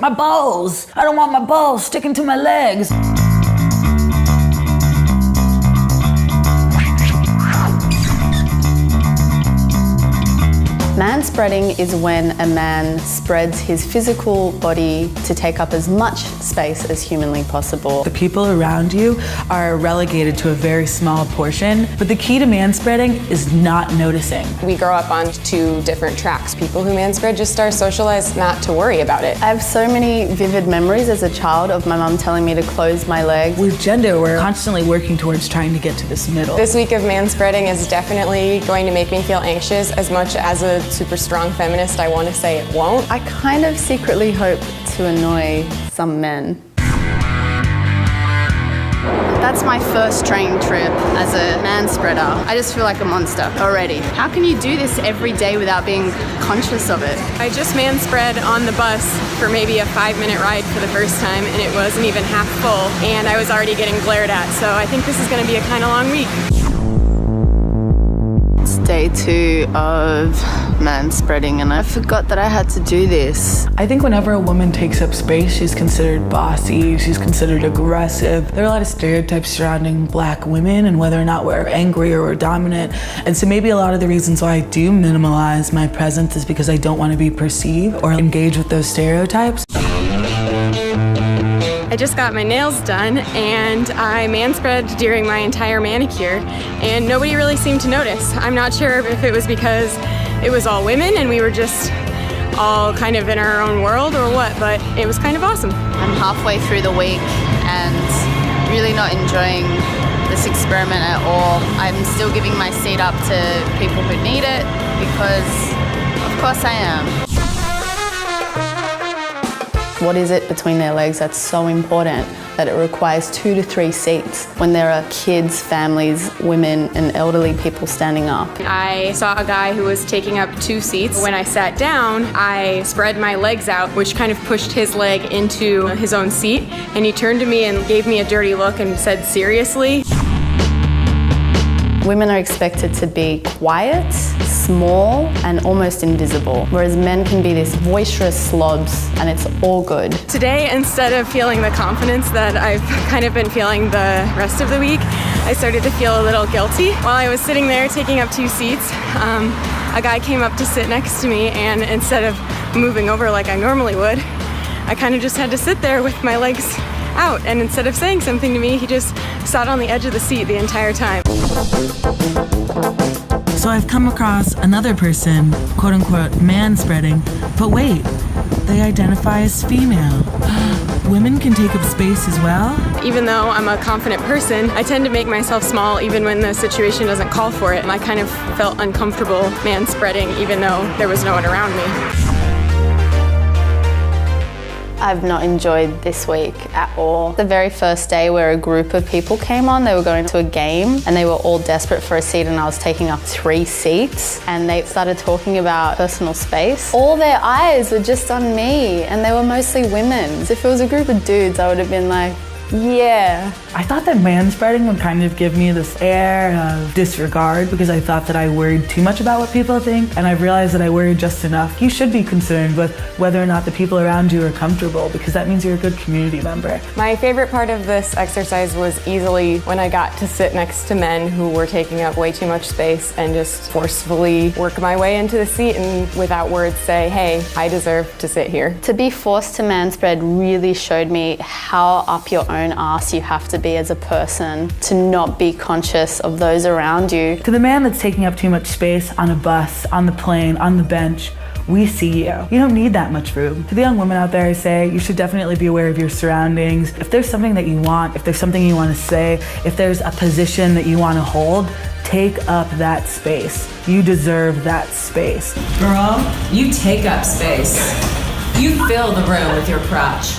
My balls. I don't want my balls sticking to my legs. Manspreading is when a man spreads his physical body to take up as much space as humanly possible. The people around you are relegated to a very small portion, but the key to manspreading is not noticing. We grow up on two different tracks. People who manspread just are socialized not to worry about it. I have so many vivid memories as a child of my mum telling me to close my legs. With gender, we're constantly working towards trying to get to this middle. This week of manspreading is definitely going to make me feel anxious. As much as a super strong feminist, I want to say it won't. I kind of secretly hope to annoy some men. That's my first train trip as a manspreader. I just feel like a monster already. How can you do this every day without being conscious of it? I just manspread on the bus for maybe a 5-minute ride for the first time, and it wasn't even half full, and I was already getting glared at, so I think this is going to be a kind of long week. It's day 2 of manspreading, and I forgot that I had to do this. I think whenever a woman takes up space, she's considered bossy, she's considered aggressive. There are a lot of stereotypes surrounding Black women and whether or not we're angry or we're dominant. And so maybe a lot of the reasons why I do minimalize my presence is because I don't want to be perceived or engage with those stereotypes. I just got my nails done and I manspread during my entire manicure and nobody really seemed to notice. I'm not sure if it was because it was all women and we were just all kind of in our own world or what, but it was kind of awesome. I'm halfway through the week and really not enjoying this experiment at all. I'm still giving my seat up to people who need it because of course I am. What is it between their legs that's so important that it requires 2 to 3 seats when there are kids, families, women, and elderly people standing up? I saw a guy who was taking up 2 seats. When I sat down, I spread my legs out, which kind of pushed his leg into his own seat, and he turned to me and gave me a dirty look and said, "Seriously?" Women are expected to be quiet, small, and almost invisible, whereas men can be these boisterous slobs, and it's all good. Today, instead of feeling the confidence that I've kind of been feeling the rest of the week, I started to feel a little guilty. While I was sitting there taking up 2 seats, a guy came up to sit next to me, and instead of moving over like I normally would, I kind of just had to sit there with my legs out, and instead of saying something to me, he just sat on the edge of the seat the entire time. So I've come across another person, quote unquote, manspreading, but wait, they identify as female. Women can take up space as well? Even though I'm a confident person, I tend to make myself small even when the situation doesn't call for it. I kind of felt uncomfortable manspreading even though there was no one around me. I've not enjoyed this week at all. The very first day where a group of people came on, they were going to a game and they were all desperate for a seat and I was taking up 3 seats and they started talking about personal space. All their eyes were just on me and they were mostly women. If it was a group of dudes, I would have been like, yeah. I thought that manspreading would kind of give me this air of disregard because I thought that I worried too much about what people think, and I've realized that I worry just enough. You should be concerned with whether or not the people around you are comfortable because that means you're a good community member. My favorite part of this exercise was easily when I got to sit next to men who were taking up way too much space and just forcefully work my way into the seat and without words say, hey, I deserve to sit here. To be forced to manspread really showed me how up your own ass you have to be as a person to not be conscious of those around you. To the man that's taking up too much space on a bus, on the plane, on the bench, we see you. You don't need that much room. To the young women out there, I say you should definitely be aware of your surroundings. If there's something that you want, if there's something you want to say, if there's a position that you want to hold, take up that space. You deserve that space. Girl, you take up space. You fill the room with your crotch.